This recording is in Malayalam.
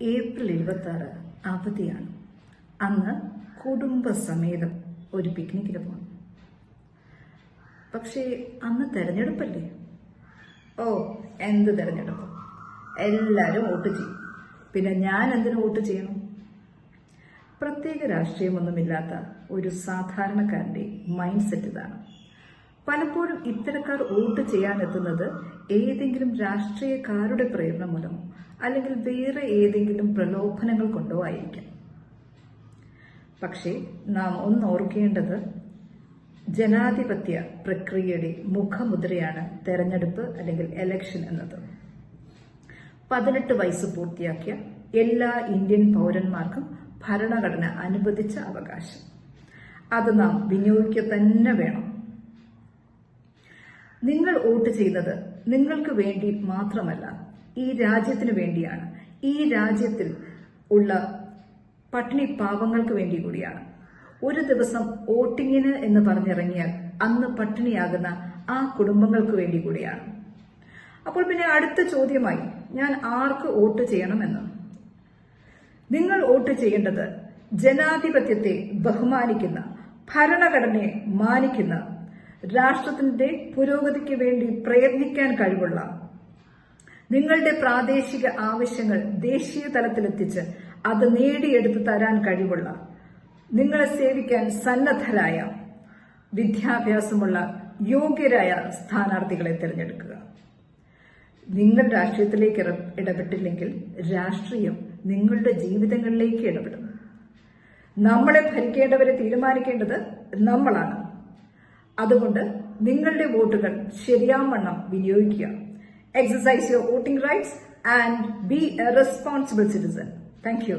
ഏപ്രിൽ 26 അവധിയാണ്. അന്ന് കുടുംബസമേതം ഒരു പിക്നിക്കിന് പോകണം. പക്ഷേ അന്ന് തെരഞ്ഞെടുപ്പല്ലേ? ഓ, എന്ത് തെരഞ്ഞെടുപ്പ്! എല്ലാവരും വോട്ട് ചെയ്യും. പിന്നെ ഞാൻ എന്തിനു വോട്ട് ചെയ്യണം? പ്രത്യേക രാഷ്ട്രീയമൊന്നുമില്ലാത്ത ഒരു സാധാരണക്കാരന്റെ മൈൻഡ് സെറ്റ് ഇതാണ്. പലപ്പോഴും ഇത്തരക്കാർ വോട്ട് ചെയ്യാനെത്തുന്നത് ഏതെങ്കിലും രാഷ്ട്രീയക്കാരുടെ പ്രേരണ മൂലമോ അല്ലെങ്കിൽ വേറെ ഏതെങ്കിലും പ്രലോഭനങ്ങൾ കൊണ്ടോ ആയിരിക്കാം. പക്ഷേ നാം ഓർക്കേണ്ടത് ജനാധിപത്യ പ്രക്രിയയുടെ മുഖമുദ്രയാണ് തെരഞ്ഞെടുപ്പ് അല്ലെങ്കിൽ എലക്ഷൻ എന്നത്. 18 വയസ്സ് പൂർത്തിയാക്കിയ എല്ലാ ഇന്ത്യൻ പൗരന്മാർക്കും ഭരണഘടന അനുവദിച്ച അവകാശം. അത് നാം വിനിയോഗിക്കുക തന്നെ വേണം. നിങ്ങൾ വോട്ട് ചെയ്യുന്നത് നിങ്ങൾക്ക് വേണ്ടി മാത്രമല്ല, ഈ രാജ്യത്തിന് വേണ്ടിയാണ്. ഈ രാജ്യത്തിൽ ഉള്ള പട്ടിണി പാവങ്ങൾക്ക് വേണ്ടി കൂടിയാണ്. ഒരു ദിവസം വോട്ടിങ്ങിന് എന്ന് പറഞ്ഞിറങ്ങിയാൽ അന്ന് പട്ടിണിയാകുന്ന ആ കുടുംബങ്ങൾക്ക് വേണ്ടി കൂടിയാണ്. അപ്പോൾ പിന്നെ അടുത്ത ചോദ്യമായി, ഞാൻ ആർക്ക് വോട്ട് ചെയ്യണമെന്ന്? നിങ്ങൾ വോട്ട് ചെയ്യേണ്ടത് ജനാധിപത്യത്തെ ബഹുമാനിക്കുന്ന, ഭരണഘടനയെ മാനിക്കുന്ന, രാഷ്ട്രത്തിന്റെ പുരോഗതിക്ക് വേണ്ടി പ്രയത്നിക്കാൻ കഴിവുള്ള, നിങ്ങളുടെ പ്രാദേശിക ആവശ്യങ്ങൾ ദേശീയ തലത്തിലെത്തിച്ച് അത് നേടിയെടുത്ത് തരാൻ കഴിവുള്ള, നിങ്ങളെ സേവിക്കാൻ സന്നദ്ധരായ, വിദ്യാഭ്യാസമുള്ള, യോഗ്യരായ സ്ഥാനാർത്ഥികളെ തിരഞ്ഞെടുക്കുക. നിങ്ങൾ രാഷ്ട്രീയത്തിലേക്ക് ഇടപെട്ടില്ലെങ്കിൽ രാഷ്ട്രീയം നിങ്ങളുടെ ജീവിതങ്ങളിലേക്ക് ഇടപെടും. നമ്മളെ ഭരിക്കേണ്ടവരെ തീരുമാനിക്കേണ്ടത് നമ്മളാണ്. അതുകൊണ്ട് നിങ്ങളുടെ വോട്ടുകൾ ശരിയാവണ്ണം വിനിയോഗിക്കുക. Exercise your voting rights and be a responsible citizen. Thank you.